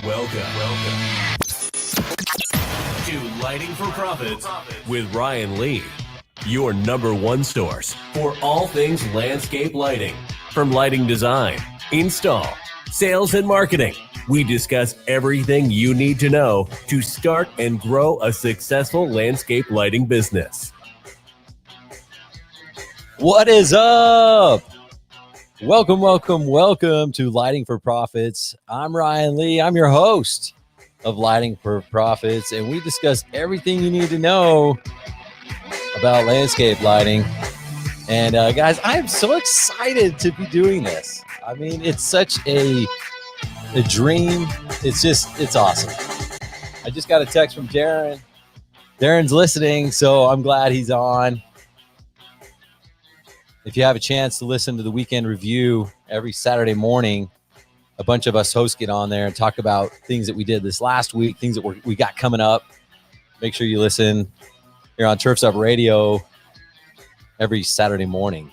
Welcome to Lighting for Profits with Ryan Lee, your number one source for all things landscape lighting. From lighting design, install, sales, and marketing, we discuss everything you need to know to start and grow a successful landscape lighting business. What is up? Welcome to Lighting for Profits. I'm Ryan Lee. I'm your host of Lighting for Profits, and we discuss everything you need to know about landscape lighting. And guys, I am so excited to be doing this. I mean, it's such a dream. It's awesome. I just got a text from Darren. Darren's listening, so I'm glad he's on. If you have a chance to listen to the weekend review every Saturday morning, a bunch of us hosts get on there and talk about things that we did this last week, things that we got coming up. Make sure you listen here on Turfs Up Radio every Saturday morning.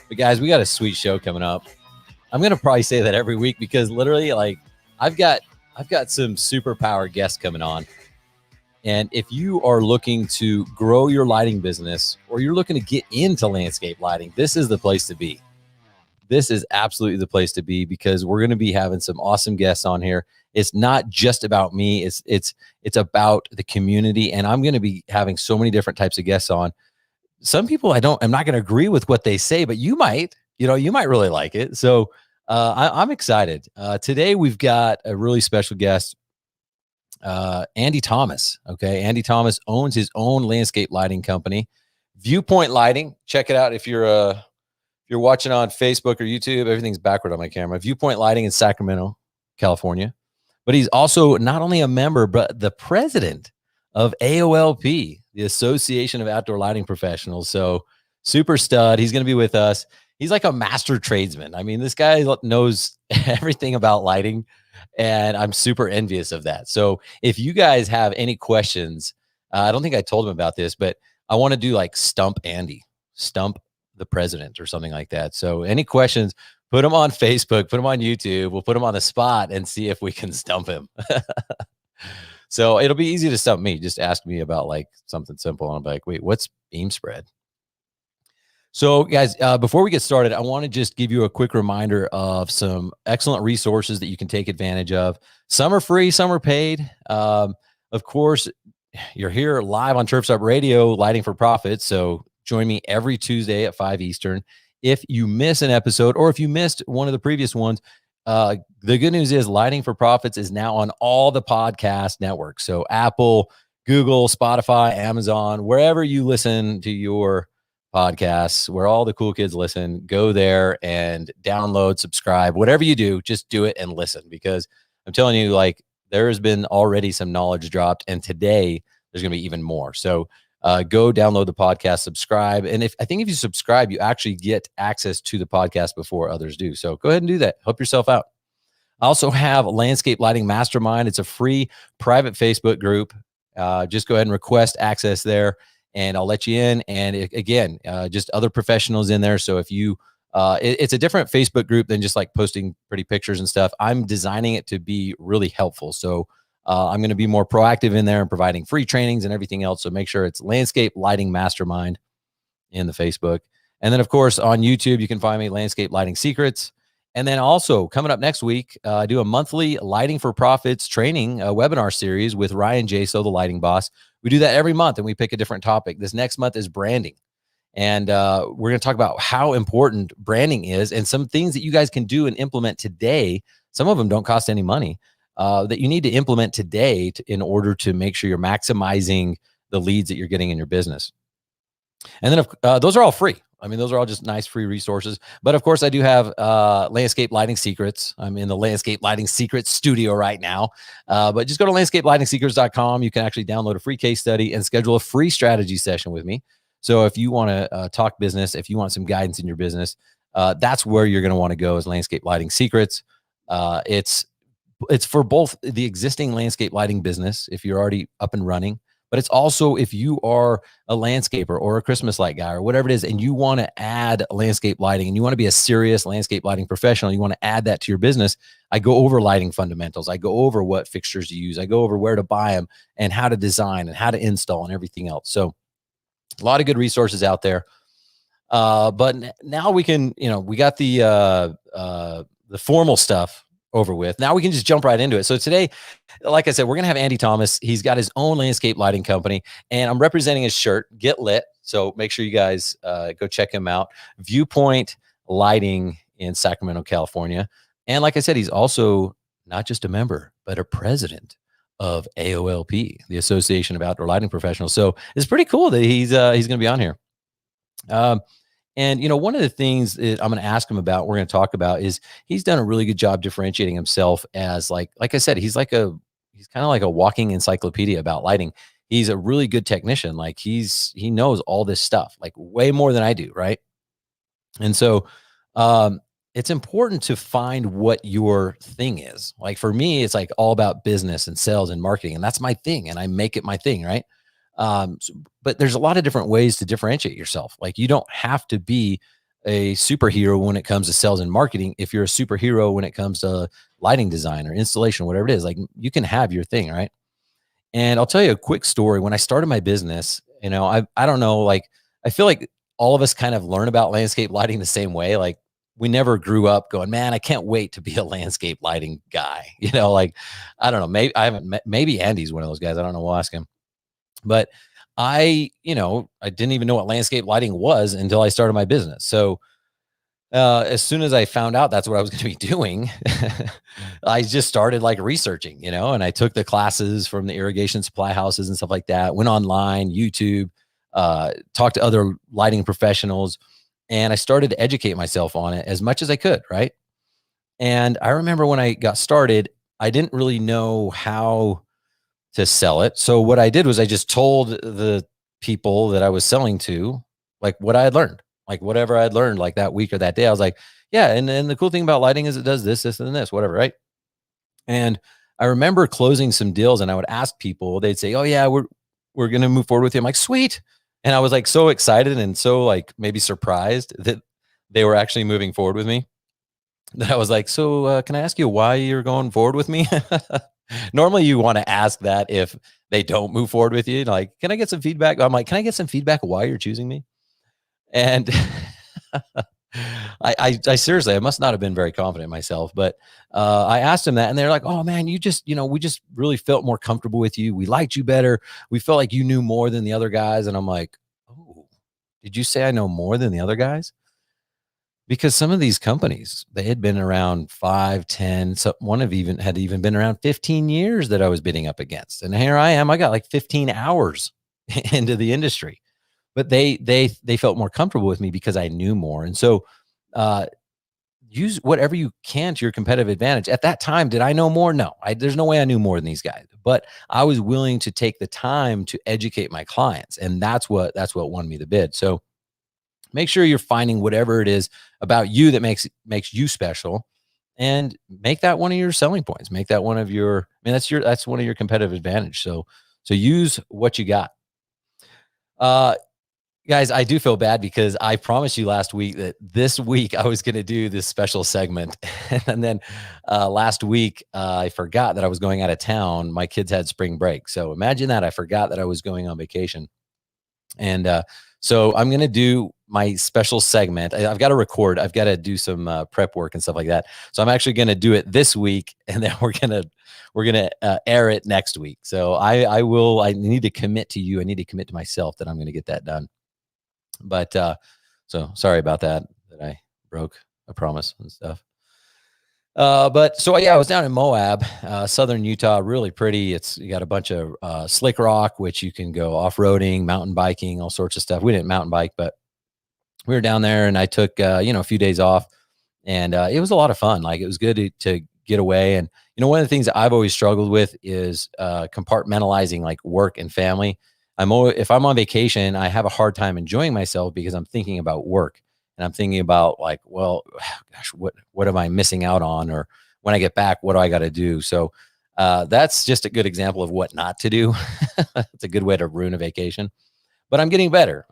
But guys, we got a sweet show coming up. I'm going to probably say that every week because literally, like, I've got some superpower guests coming on. And if you are looking to grow your lighting business or you're looking to get into landscape lighting, this is the place to be. This is absolutely the place to be because we're going to be having some awesome guests on here. It's not just about me. It's about the community. And I'm going to be having so many different types of guests on. Some people I'm not going to agree with what they say, but you might really like it. So I'm excited. Today we've got a really special guest. Andy Thomas. Okay. Andy Thomas owns his own landscape lighting company, Viewpoint Lighting. Check it out. If you're watching on Facebook or YouTube, everything's backward on my camera. Viewpoint Lighting in Sacramento, California. But he's also not only a member, but the president of AOLP, the Association of Outdoor Lighting Professionals. So super stud. He's going to be with us. He's like a master tradesman. I mean, this guy knows everything about lighting. And I'm super envious of that. So if you guys have any questions, I don't think I told him about this, but I want to do like Stump Andy, Stump the President or something like that. So any questions, put them on Facebook, put them on YouTube. We'll put them on the spot and see if we can stump him. So it'll be easy to stump me. Just ask me about like something simple. And I'm like, wait, what's beam spread? So guys, before we get started, I want to just give you a quick reminder of some excellent resources that you can take advantage of. Some are free, some are paid. Of course, you're here live on Turfs Up Radio, Lighting for Profits. So join me every Tuesday at 5 Eastern. If you miss an episode or if you missed one of the previous ones, the good news is Lighting for Profits is now on all the podcast networks. So Apple, Google, Spotify, Amazon, wherever you listen to your podcasts, where all the cool kids listen, go there and download, subscribe, whatever you do, just do it and listen, because I'm telling you, like, there has been already some knowledge dropped, and today there's going to be even more. So go download the podcast, subscribe. And if you subscribe, you actually get access to the podcast before others do. So go ahead and do that. Help yourself out. I also have Landscape Lighting Mastermind. It's a free private Facebook group. Just go ahead and request access there, and I'll let you in. And again, just other professionals in there. So if you, it's a different Facebook group than just like posting pretty pictures and stuff. I'm designing it to be really helpful. So I'm going to be more proactive in there and providing free trainings and everything else. So make sure it's Landscape Lighting Mastermind in the Facebook. And then of course on YouTube, you can find me Landscape Lighting Secrets. And then also coming up next week, I do a monthly Lighting for Profits training webinar series with Ryan Jaso, the lighting boss. We do that every month and we pick a different topic. This next month is branding. And we're going to talk about how important branding is and some things that you guys can do and implement today. Some of them don't cost any money that you need to implement today in order to make sure you're maximizing the leads that you're getting in your business. And then those are all free. I mean, those are all just nice free resources. But of course, I do have Landscape Lighting Secrets. I'm in the Landscape Lighting Secrets studio right now. But just go to landscapelightingsecrets.com. You can actually download a free case study and schedule a free strategy session with me. So if you want to talk business, if you want some guidance in your business, that's where you're going to want to go, is Landscape Lighting Secrets. It's for both the existing landscape lighting business, if you're already up and running, But it's also if you are a landscaper or a Christmas light guy or whatever it is, and you want to add landscape lighting and you want to be a serious landscape lighting professional, you want to add that to your business. I go over lighting fundamentals. I go over what fixtures to use. I go over where to buy them and how to design and how to install and everything else. So a lot of good resources out there. But now we can, we got the formal stuff over with. Now we can just jump right into it. So today, like I said, we're going to have Andy Thomas. He's got his own landscape lighting company, and I'm representing his shirt, Get Lit. So make sure you guys go check him out. Viewpoint Lighting in Sacramento, California. And like I said, he's also not just a member, but a president of AOLP, the Association of Outdoor Lighting Professionals. So it's pretty cool that he's going to be on here. And, one of the things that I'm going to ask him about, we're going to talk about, is he's done a really good job differentiating himself as like I said, he's kind of like a walking encyclopedia about lighting. He's a really good technician. Like he knows all this stuff, like way more than I do. Right. And so, it's important to find what your thing is. Like for me, it's like all about business and sales and marketing, and that's my thing. And I make it my thing. Right. But there's a lot of different ways to differentiate yourself. Like you don't have to be a superhero when it comes to sales and marketing. If you're a superhero when it comes to lighting design or installation, whatever it is, like you can have your thing, right? And I'll tell you a quick story. When I started my business, I don't know, like I feel like all of us kind of learn about landscape lighting the same way. Like we never grew up going, man, I can't wait to be a landscape lighting guy. Like I don't know, maybe Andy's one of those guys. I don't know. We'll ask him. But I didn't even know what landscape lighting was until I started my business. So as soon as I found out that's what I was going to be doing, I just started like researching, and I took the classes from the irrigation supply houses and stuff like that, went online, YouTube, talked to other lighting professionals, and I started to educate myself on it as much as I could. Right. And I remember when I got started, I didn't really know how to sell it. So what I did was I just told the people that I was selling to, like what I had learned, like whatever I had learned like that week or that day. I was like, yeah. And the cool thing about lighting is it does this, this, and this, whatever. Right. And I remember closing some deals, and I would ask people, they'd say, oh yeah, we're going to move forward with you. I'm like, sweet. And I was like, so excited and so like maybe surprised that they were actually moving forward with me, that I was like, so can I ask you why you're going forward with me? Normally you want to ask that if they don't move forward with you. Like, can I get some feedback? I'm like, can I get some feedback why you're choosing me? And I seriously, I must not have been very confident in myself, but I asked them that, and they're like, oh man, we just really felt more comfortable with you. We liked you better. We felt like you knew more than the other guys. And I'm like, oh, did you say I know more than the other guys? Because some of these companies, they had been around 5, 10, so one had even been around 15 years that I was bidding up against. And here I am, I got like 15 hours into the industry, but they felt more comfortable with me because I knew more. And so, use whatever you can to your competitive advantage. At that time, did I know more? No, there's no way I knew more than these guys, but I was willing to take the time to educate my clients. And that's what won me the bid. So make sure you're finding whatever it is about you that makes you special, and make that one of your selling points. Make that one of your, that's one of your competitive advantage. So use what you got. Guys, I do feel bad because I promised you last week that this week I was going to do this special segment. And then last week I forgot that I was going out of town. My kids had spring break. So imagine that. I forgot that I was going on vacation. And so I'm going to do my special segment. I've got to record. I've got to do some prep work and stuff like that. So I'm actually going to do it this week, and then we're going to air it next week. So I need to commit to you. I need to commit to myself that I'm going to get that done. But so sorry about that I broke a promise and stuff. But so yeah, I was down in Moab, southern Utah, really pretty. You got a bunch of slick rock, which you can go off-roading, mountain biking, all sorts of stuff. We didn't mountain bike, but we were down there, and I took a few days off, and it was a lot of fun. Like, it was good to get away. And one of the things that I've always struggled with is compartmentalizing like work and family. If I'm on vacation, I have a hard time enjoying myself because I'm thinking about work. And I'm thinking about like, well, gosh, what am I missing out on? Or when I get back, what do I got to do? So That's just a good example of what not to do. It's a good way to ruin a vacation. But I'm getting better.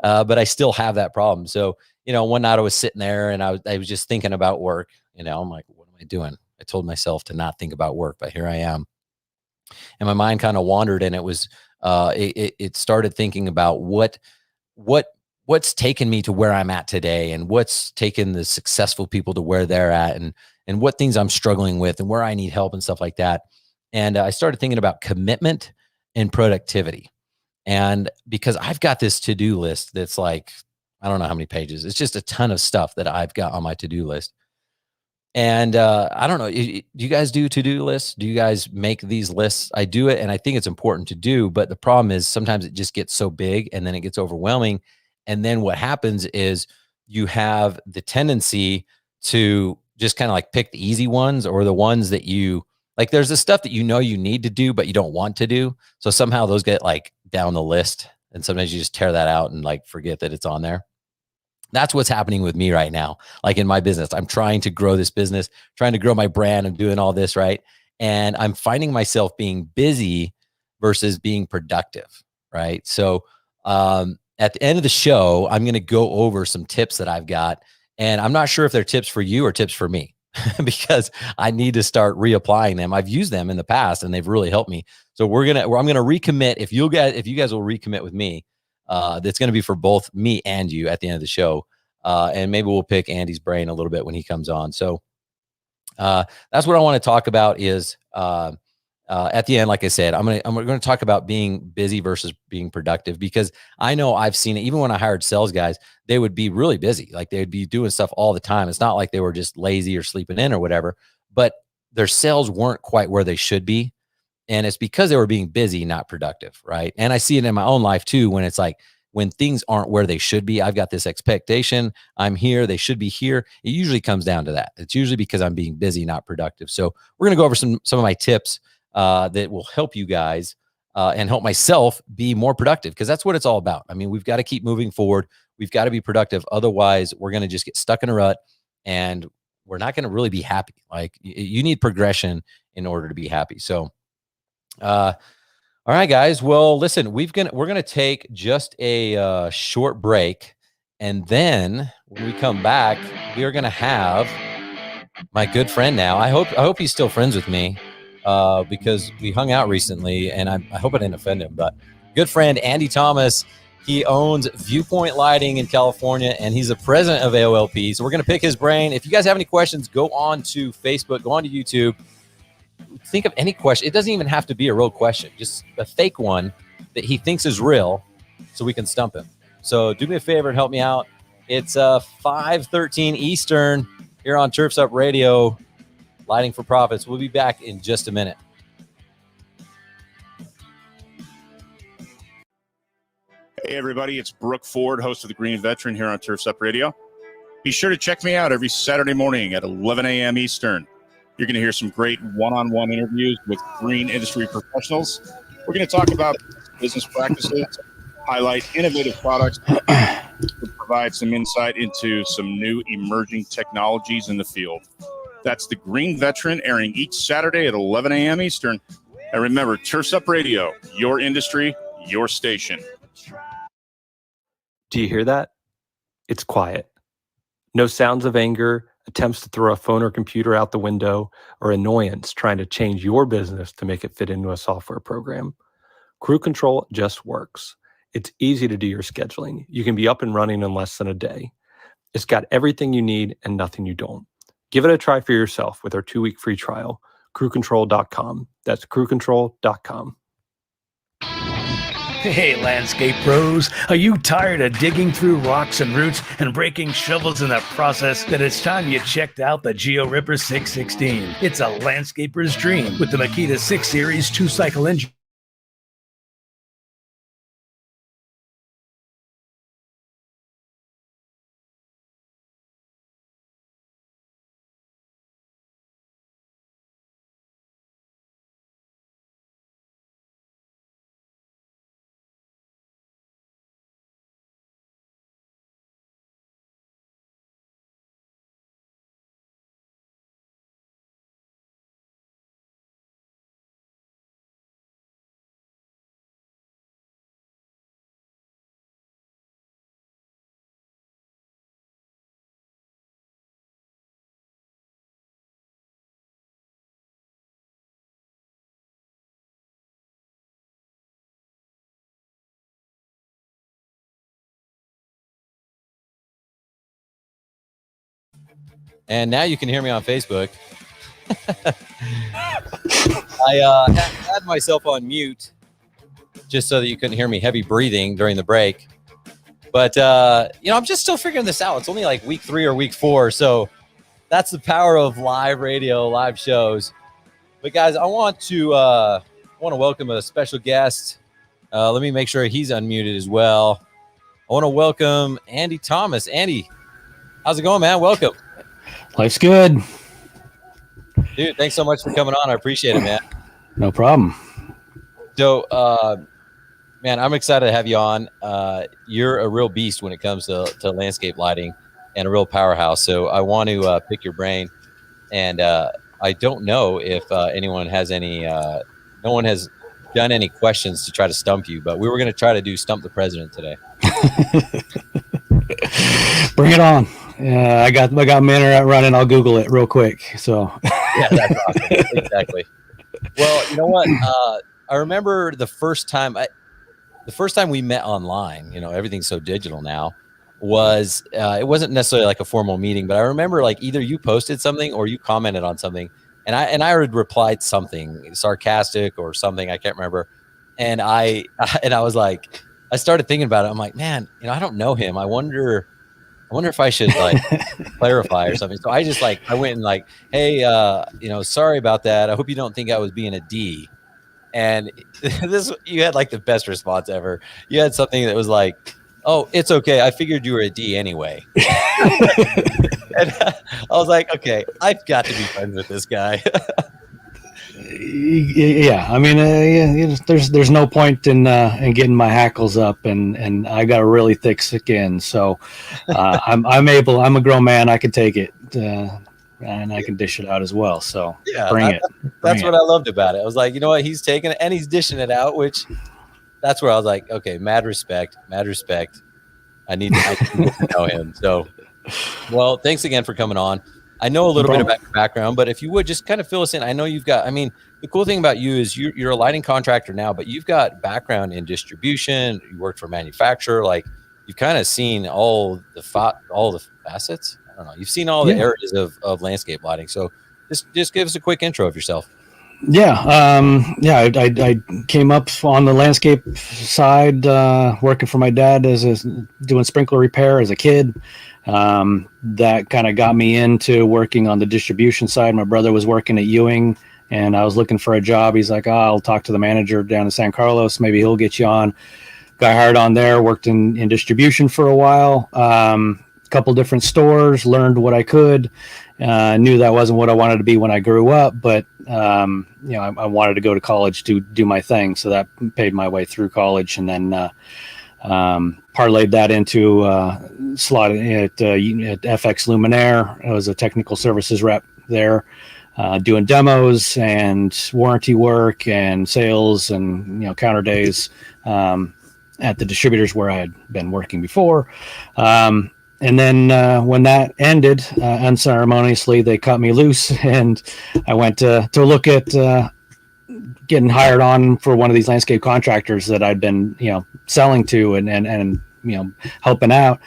But I still have that problem. So, one night I was sitting there and I was just thinking about work. I'm like, what am I doing? I told myself to not think about work, but here I am. And my mind kind of wandered, and it started thinking about what's taken me to where I'm at today, and what's taken the successful people to where they're at, and what things I'm struggling with and where I need help and stuff like that. And I started thinking about commitment and productivity. And because I've got this to-do list that's like, I don't know how many pages. It's just a ton of stuff that I've got on my to-do list. And I don't know, do you guys do to-do lists? Do you guys make these lists? I do it, and I think it's important to do, but the problem is sometimes it just gets so big and then it gets overwhelming. And then what happens is you have the tendency to just kind of like pick the easy ones, or the ones that you like. There's the stuff that you need to do, but you don't want to do. So somehow those get like down the list. And sometimes you just tear that out and like forget that it's on there. That's what's happening with me right now. Like in my business, I'm trying to grow this business, trying to grow my brand. I'm doing all this, right? And I'm finding myself being busy versus being productive, right? So at the end of the show, I'm going to go over some tips that I've got. And I'm not sure if they're tips for you or tips for me because I need to start reapplying them. I've used them in the past and they've really helped me. So I'm going to recommit. If you guys will recommit with me, that's going to be for both me and you at the end of the show. And maybe we'll pick Andy's brain a little bit when he comes on. So that's what I want to talk about is at the end, like I said, I'm going to talk about being busy versus being productive, because I know I've seen it. Even when I hired sales guys, they would be really busy. Like they'd be doing stuff all the time. It's not like they were just lazy or sleeping in or whatever, but their sales weren't quite where they should be. And it's because they were being busy, not productive, right? And I see it in my own life too, when it's like, when things aren't where they should be, I've got this expectation. I'm here, they should be here. It usually comes down to that. It's usually because I'm being busy, not productive. So we're going to go over some of my tips that will help you guys and help myself be more productive, because that's what it's all about. I mean, we've got to keep moving forward. We've got to be productive. Otherwise, we're going to just get stuck in a rut and we're not going to really be happy. Like you need progression in order to be happy. So, all right, guys. Well, listen, we're gonna take just a short break, and then when we come back, we are gonna have my good friend. Now, I hope he's still friends with me, because we hung out recently, and I hope I didn't offend him. But good friend Andy Thomas, he owns Viewpoint Lighting in California, and he's the president of AOLP. So we're gonna pick his brain. If you guys have any questions, go on to Facebook, go on to YouTube. Think of any question. It doesn't even have to be a real question, just a fake one that he thinks is real, so we can stump him. So do me a favor and help me out. It's 5:13 Eastern here on Turfs Up Radio, Lighting for Profits. We'll be back in just a minute. Hey, everybody. It's Brooke Ford, host of The Green Veteran here on Turfs Up Radio. Be sure to check me out every Saturday morning at 11 a.m. Eastern. You're going to hear some great one-on-one interviews with green industry professionals. We're going to talk about business practices, highlight innovative products, and provide some insight into some new emerging technologies in the field. That's The Green Veteran, airing each Saturday at 11 a.m. Eastern. And remember, Turfs Up Radio, your industry, your station. Do you hear that? It's quiet. No sounds of anger, attempts to throw a phone or computer out the window, or annoyance trying to change your business to make it fit into a software program. Crew Control just works. It's easy to do your scheduling. You can be up and running in less than a day. It's got everything you need and nothing you don't. Give it a try for yourself with our 2-week free trial. crewcontrol.com. That's crewcontrol.com. Hey, landscape pros, are you tired of digging through rocks and roots and breaking shovels in the process? Then it's time you checked out the Geo Ripper 616. It's a landscaper's dream with the Makita 6 Series 2-cycle engine. And now you can hear me on Facebook. I had myself on mute just so that you couldn't hear me heavy breathing during the break. But, I'm just still figuring this out. It's only like week 3 or week 4. So that's the power of live radio, live shows. But, guys, I want to welcome a special guest. Let me make sure he's unmuted as well. I want to welcome Andy Thomas. Andy, how's it going, man? Welcome. Life's good. Dude, thanks so much for coming on. I appreciate it, man. No problem. So, man, I'm excited to have you on. You're a real beast when it comes to landscape lighting and a real powerhouse. So I want to pick your brain. And I don't know if anyone has any no one has done any questions to try to stump you, but we were going to try to do Stump the President today. Bring it on. I got my internet running. I'll Google it real quick. So yeah, that's awesome. Exactly. Well, you know what? I remember the first time we met online, everything's so digital now, was it wasn't necessarily like a formal meeting, but I remember like either you posted something or you commented on something, and I had replied something sarcastic or something, I can't remember, and I was like, I started thinking about it. I'm like, man, I don't know him. I wonder if I should like clarify or something. So I just I went and like, hey, sorry about that. I hope you don't think I was being a D. And you had like the best response ever. You had something that was like, oh, it's okay. I figured you were a D anyway. And I was like, okay, I've got to be friends with this guy. Yeah, I mean, there's no point in getting my hackles up, and I got a really thick skin, so I'm a grown man. I can take it, and I can dish it out as well. So yeah, bring it. That's what I loved about it. I was like, you know what, he's taking it and he's dishing it out, which that's where I was like, okay, mad respect. I need to get to know him. So, well, thanks again for coming on. I know a little bit about your background, but if you would just kind of fill us in. I know the cool thing about you is you're a lighting contractor now, but you've got background in distribution. You worked for a manufacturer. Like, you've kind of seen all the facets. I don't know. You've seen all the areas of landscape lighting. So just give us a quick intro of yourself. Yeah. I came up on the landscape side, working for my dad doing sprinkler repair as a kid. That kind of got me into working on the distribution side. My brother was working at Ewing, and I was looking for a job. He's like, I'll talk to the manager down in San Carlos. Maybe he'll get you on. Got hired on there, worked in distribution for a while. Couple different stores, learned what I could. Knew that wasn't what I wanted to be when I grew up, but I wanted to go to college to do my thing. So that paid my way through college, and then parlayed that into slot at FX Luminaire. I was a technical services rep there, doing demos and warranty work and sales and counter days at the distributors where I had been working before. And then when that ended, unceremoniously, they cut me loose, and I went to look at getting hired on for one of these landscape contractors that I'd been, selling to and helping out.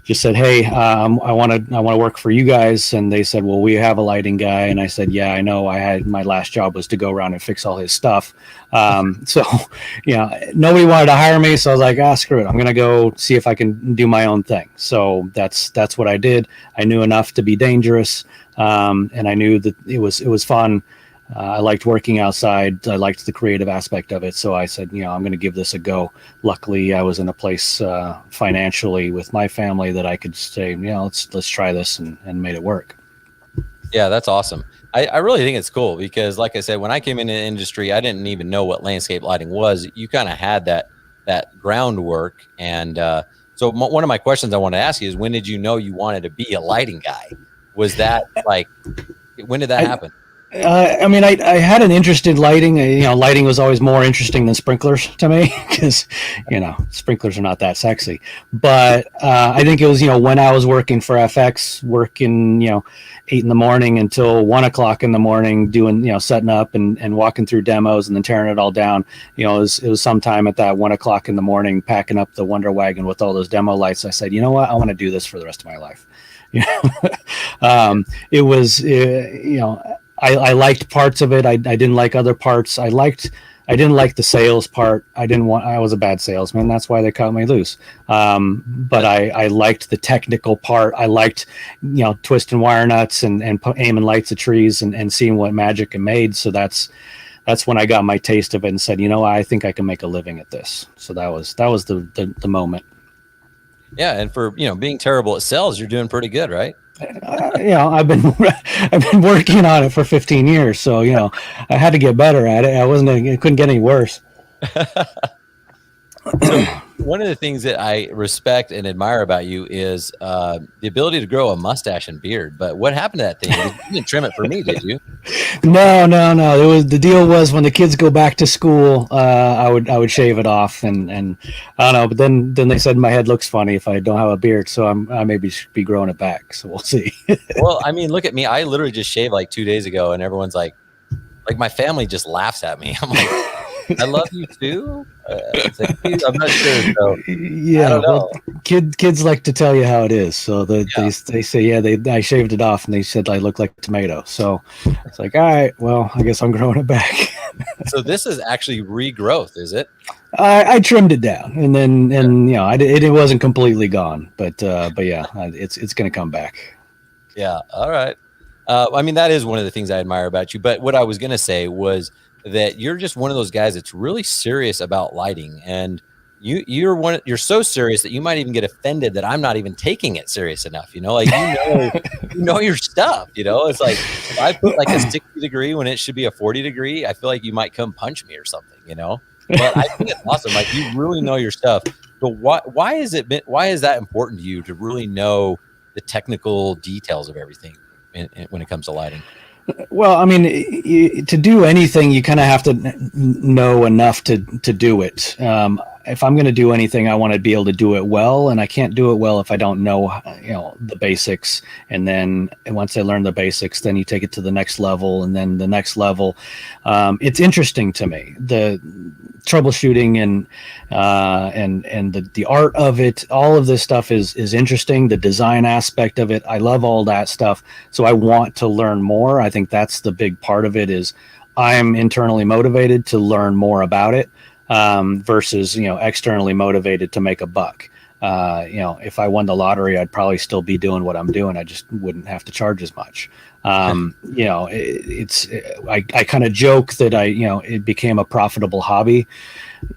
Just said, hey, I want to work for you guys. And they said, well, we have a lighting guy. And I said, yeah, I know. My last job was to go around and fix all his stuff. So, nobody wanted to hire me. So I was like, screw it. I'm going to go see if I can do my own thing. So that's what I did. I knew enough to be dangerous. And I knew that it was fun. I liked working outside. I liked the creative aspect of it. So I said, I'm going to give this a go. Luckily, I was in a place financially with my family that I could say, let's try this, and made it work. Yeah, that's awesome. I really think it's cool because, like I said, when I came into the industry, I didn't even know what landscape lighting was. You kind of had that groundwork. And so one of my questions I want to ask you is, when did you know you wanted to be a lighting guy? Was that when did that happen? I had an interest in lighting. Lighting was always more interesting than sprinklers to me because, sprinklers are not that sexy. But I think it was, when I was working for FX, working, 8 a.m. until 1 a.m, doing, setting up and walking through demos and then tearing it all down. It was sometime at that 1 a.m, packing up the Wonder Wagon with all those demo lights. I said, you know what? I want to do this for the rest of my life. It was, I liked parts of it. I didn't like other parts. I didn't like the sales part. I was a bad salesman. That's why they cut me loose. But I liked the technical part. I liked, twisting wire nuts and aiming lights at trees and seeing what magic it made. So that's when I got my taste of it and said, I think I can make a living at this. So that was the moment. Yeah. And for, being terrible at sales, you're doing pretty good, right? I've been working on it for 15 years. So, I had to get better at it. It couldn't get any worse. So one of the things that I respect and admire about you is the ability to grow a mustache and beard. But what happened to that thing? You didn't trim it for me, did you? No. The deal was when the kids go back to school, I would shave it off, and I don't know. But then they said my head looks funny if I don't have a beard, so I maybe should be growing it back. So we'll see. Well, I mean, look at me. I literally just shaved like 2 days ago, and everyone's like my family just laughs at me. I'm like, I love you too. I'm not sure. So, yeah, I don't know. Well, kids like to tell you how it is. So they say, I shaved it off, and they said I look like a tomato. So it's like, all right, well, I guess I'm growing it back. So this is actually regrowth, is it? I trimmed it down, and then it wasn't completely gone, but yeah, it's going to come back. Yeah. All right. I mean, that is one of the things I admire about you. But what I was going to say was that you're just one of those guys that's really serious about lighting, and you're so serious that you might even get offended that I'm not even taking it serious enough. You know your stuff. It's like if I put like a 60 degree when it should be a 40 degree, I feel like you might come punch me or something. But I think it's awesome. Like, you really know your stuff. But why is that important to you to really know the technical details of everything when it comes to lighting? Well, I mean, to do anything, you kind of have to know enough to do it. If I'm going to do anything, I want to be able to do it well, and I can't do it well if I don't know, the basics. And then once I learn the basics, then you take it to the next level, and then the next level. It's interesting to me, the troubleshooting and the art of it. All of this stuff is interesting. The design aspect of it, I love all that stuff. So I want to learn more. I think that's the big part of it. Is I'm internally motivated to learn more about it. Versus, externally motivated to make a buck. If I won the lottery, I'd probably still be doing what I'm doing. I just wouldn't have to charge as much. I kind of joke that it became a profitable hobby.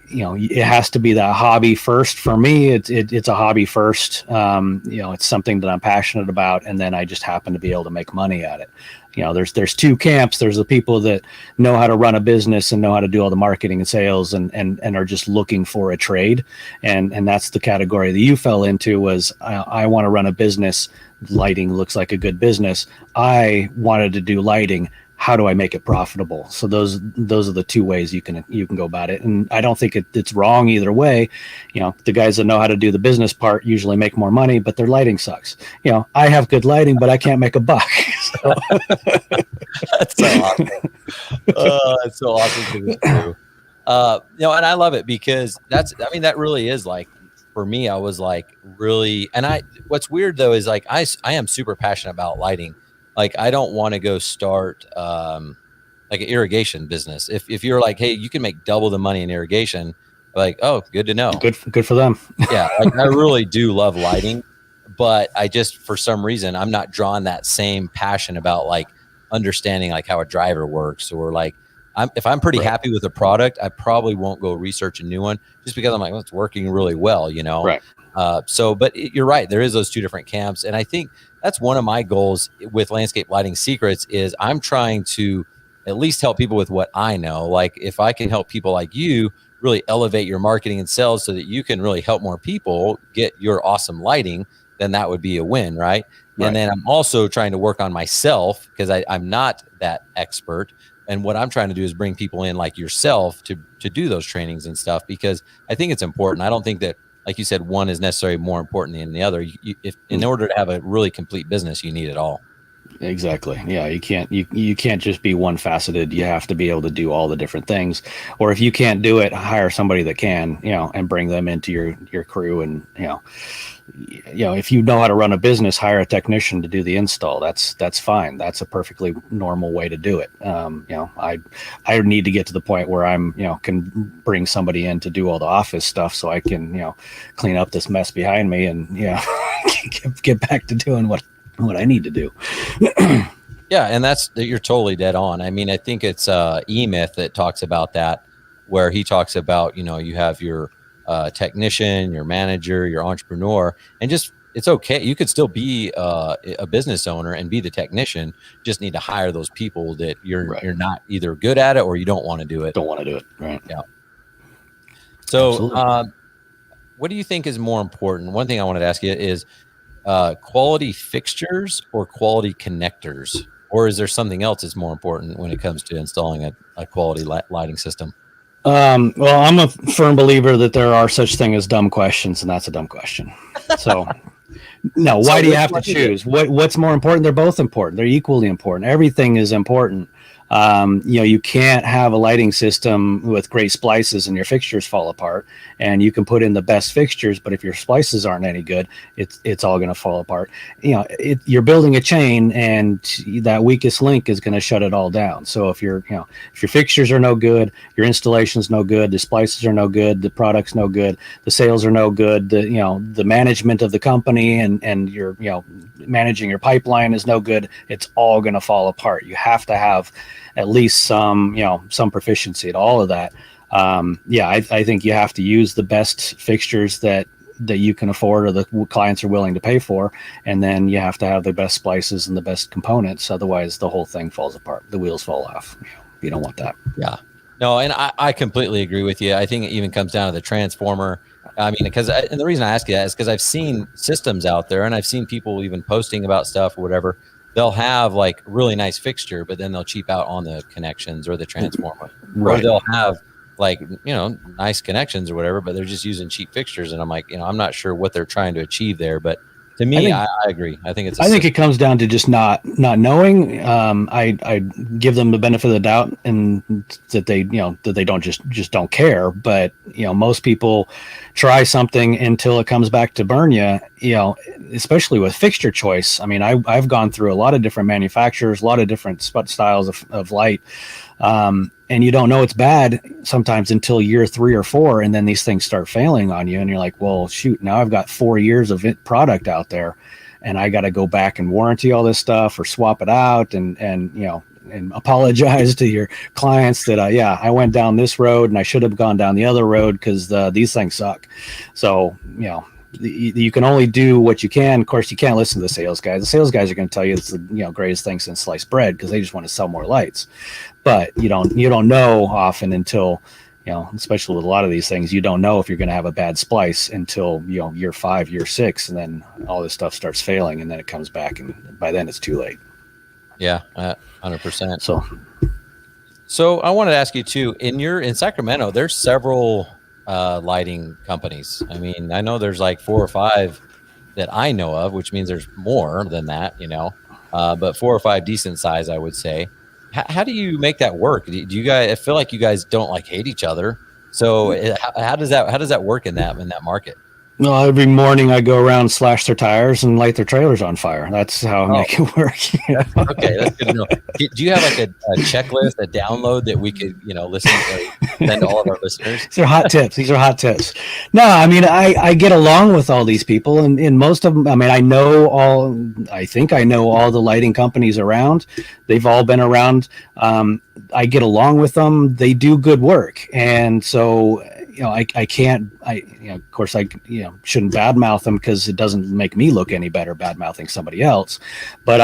It has to be that hobby first. For me, it's a hobby first. It's something that I'm passionate about, and then I just happen to be able to make money at it. There's two camps. There's the people that know how to run a business and know how to do all the marketing and sales and are just looking for a trade. And that's the category that you fell into. Was I want to run a business. Lighting looks like a good business. I wanted to do lighting. How do I make it profitable? So those are the two ways you can go about it. And I don't think it's wrong either way. The guys that know how to do the business part usually make more money, but their lighting sucks. I have good lighting, but I can't make a buck. So. That's so awesome. It's so awesome to be true. And I love it because that really is like, for me, I was like really, and what's weird though is like I am super passionate about lighting. Like, I don't want to go start like an irrigation business. If you're like, hey, you can make double the money in irrigation, like, oh, good to know. Good for them. Yeah, like, I really do love lighting, but I just, for some reason, I'm not drawn that same passion about like understanding like how a driver works, or like if I'm pretty happy with a product, I probably won't go research a new one just because I'm like, well, it's working really well, Right. But you're right. There is those two different camps. And I think that's one of my goals with Landscape Lighting Secrets is I'm trying to at least help people with what I know. Like, if I can help people like you really elevate your marketing and sales so that you can really help more people get your awesome lighting, then that would be a win, right? And then I'm also trying to work on myself because I'm not that expert. And what I'm trying to do is bring people in like yourself to do those trainings and stuff, because I think it's important. I don't think that, like you said, one is necessarily more important than the other. If in order to have a really complete business, you need it all. Exactly. Yeah, you can't just be one faceted. You have to be able to do all the different things. Or if you can't do it, hire somebody that can, and bring them into your crew. And if you know how to run a business, hire a technician to do the install. That's fine. That's a perfectly normal way to do it. I need to get to the point where I'm can bring somebody in to do all the office stuff, so I can clean up this mess behind me and get back to doing what I need to do. Yeah, and you're totally dead on. I mean, I think it's E-Myth that talks about that, where he talks about, you have your technician, your manager, your entrepreneur, and just, it's okay. You could still be a business owner and be the technician. Just need to hire those people that you're not either good at it or you don't want to do it. Right. Yeah. So what do you think is more important? One thing I wanted to ask you is quality fixtures or quality connectors, or is there something else that's more important when it comes to installing a quality lighting system? Well, I'm a firm believer that there are such thing as dumb questions, and that's a dumb question. So no, why do you have to choose? What's more important? They're both important. They're equally important. Everything is important. You can't have a lighting system with great splices and your fixtures fall apart, and you can put in the best fixtures, but if your splices aren't any good, it's all going to fall apart. You're building a chain, and that weakest link is going to shut it all down. So if your fixtures are no good, your installation's no good, the splices are no good, the product's no good, the sales are no good, the management of the company and your managing your pipeline is no good, it's all going to fall apart. You have to have at least some proficiency at all of that. I think you have to use the best fixtures that you can afford or the clients are willing to pay for, and then you have to have the best splices and the best components. Otherwise, the whole thing falls apart. The wheels fall off. You don't want that. Yeah. No, and I completely agree with you. I think it even comes down to the transformer. I mean, and the reason I ask you that is because I've seen systems out there, and I've seen people even posting about stuff or whatever. They'll have like really nice fixture, but then they'll cheap out on the connections or the transformer. Right. Or they'll have like, nice connections or whatever, but they're just using cheap fixtures. And I'm like, I'm not sure what they're trying to achieve there, but to me, I agree. I think it comes down to just not knowing. I give them the benefit of the doubt, and that they don't just don't care. But most people try something until it comes back to burn you. Especially with fixture choice. I mean, I've gone through a lot of different manufacturers, a lot of different styles of light. And you don't know it's bad sometimes until year 3 or 4, and then these things start failing on you, and you're like, well, shoot, now I've got 4 years of product out there, and I got to go back and warranty all this stuff or swap it out, and apologize to your clients that I went down this road and I should have gone down the other road because these things suck. So you can only do what you can. Of course, you can't listen to the sales guys. The sales guys are going to tell you it's the greatest thing since sliced bread, because they just want to sell more lights. But you don't know often until, especially with a lot of these things, you don't know if you're going to have a bad splice until year 5, year 6, and then all this stuff starts failing, and then it comes back, and by then it's too late. Yeah, 100%. So I wanted to ask you too. In Sacramento, there's several lighting companies. I mean, I know there's like 4 or 5 that I know of, which means there's more than that, but 4 or 5 decent size, I would say. How do you make that work? Do you guys? I feel like you guys don't like hate each other. So how does that work in that market? Well, every morning I go around, slash their tires, and light their trailers on fire. That's how I make it work. Okay, that's good to know. Do you have like a checklist, a download that we could, listen to, send to all of our listeners? These are hot tips. No, I mean, I get along with all these people, and most of them, I mean, I think I know all the lighting companies around. They've all been around. I get along with them. They do good work. And so, I can't, of course I, shouldn't badmouth them, because it doesn't make me look any better badmouthing somebody else. But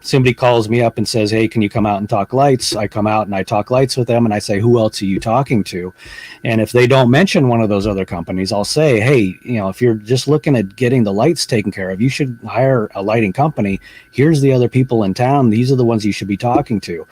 somebody calls me up and says, hey, can you come out and talk lights? I come out and I talk lights with them, and I say, who else are you talking to? And if they don't mention one of those other companies, I'll say, hey, if you're just looking at getting the lights taken care of, you should hire a lighting company. Here's the other people in town. These are the ones you should be talking to.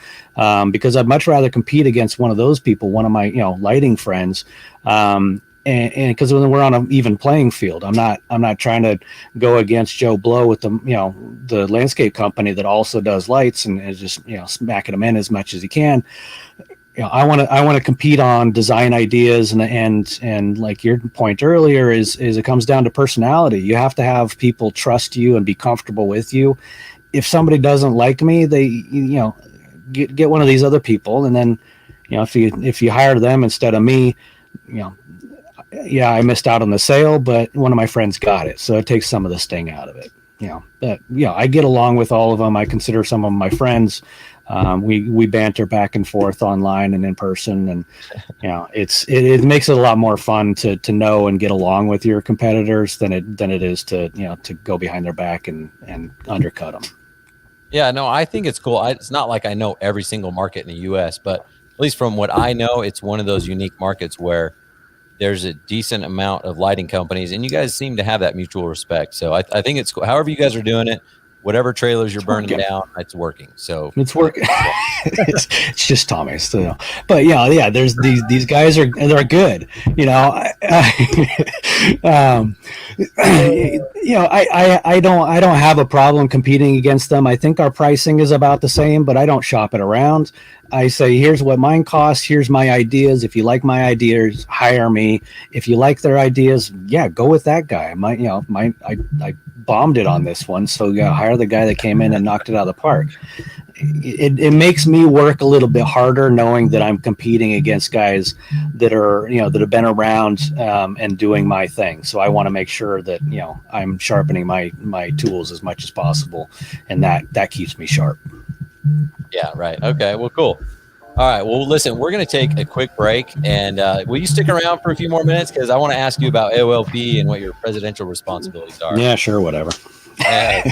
Because I'd much rather compete against one of those people, one of my, lighting friends, and and because when we're on an even playing field, I'm not trying to go against Joe Blow with the landscape company that also does lights and is just smacking them in as much as he can. I want to compete on design ideas and like your point earlier is it comes down to personality. You have to have people trust you and be comfortable with you. If somebody doesn't like me, they get one of these other people, and then if you hire them instead of me, I missed out on the sale, but one of my friends got it, so it takes some of the sting out of it. I get along with all of them. I consider some of them my friends. We banter back and forth online and in person, and it makes it a lot more fun to know and get along with your competitors than it is to go behind their back and undercut them. Yeah, no, I think it's cool. It's not like I know every single market in the U.S., but at least from what I know, it's one of those unique markets where there's a decent amount of lighting companies, and you guys seem to have that mutual respect. So I think it's cool. However you guys are doing it, whatever trailers you're burning down, it's working. So it's working. it's just Tommy's, but there's these guys they're good. I don't have a problem competing against them. I think our pricing is about the same, but I don't shop it around. I say, here's what mine costs. Here's my ideas. If you like my ideas, hire me. If you like their ideas, go with that guy. I bombed it on this one, so hire the guy that came in and knocked it out of the park. It makes me work a little bit harder knowing that I'm competing against guys that are that have been around and doing my thing. So I want to make sure that I'm sharpening my tools as much as possible, and that keeps me sharp. Yeah, right. Okay, well, cool. All right, well, listen, we're going to take a quick break, and will you stick around for a few more minutes? Because I want to ask you about AOLP and what your presidential responsibilities are. Yeah, sure, whatever. Okay.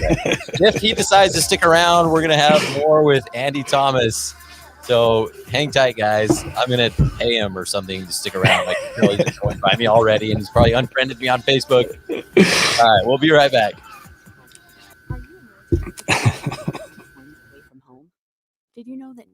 If he decides to stick around, we're going to have more with Andy Thomas. So hang tight, guys. I'm going to pay him or something to stick around. Like, he's just going by me already, and he's probably unfriended me on Facebook. All right, we'll be right back. Did you know that?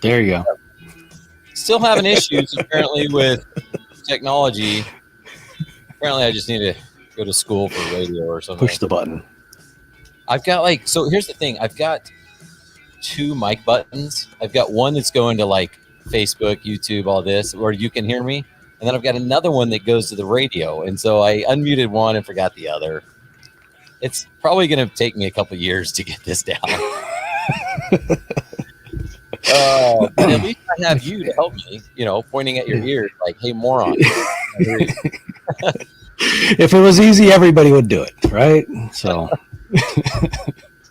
There you go. Still having issues apparently with technology. Apparently, I just need to go to school for radio or something. Push the button. I've got so here's the thing. I've got 2 mic buttons. I've got one that's going to like Facebook, YouTube, all this, where you can hear me. And then I've got another one that goes to the radio. And so I unmuted one and forgot the other. it's probably going to take me a couple years to get this down. But at least I have you to help me, pointing at your ears like, hey, moron. If it was easy, everybody would do it, right? So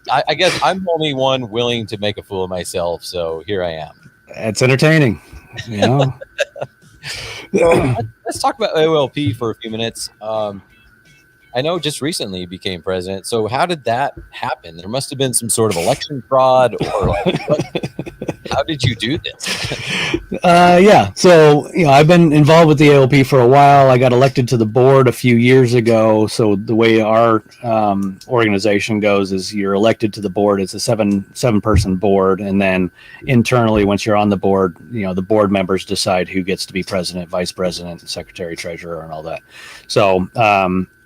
I guess I'm the only one willing to make a fool of myself, so here I am. it's entertaining, So let's talk about AOLP for a few minutes. I know just recently you became president. So how did that happen? There must have been some sort of election fraud, or how did you do this? Yeah. So, I've been involved with the AOLP for a while. I got elected to the board a few years ago. So the way our organization goes is you're elected to the board. It's a seven person board. And then internally, once you're on the board, the board members decide who gets to be president, vice president, secretary, treasurer, and all that. So,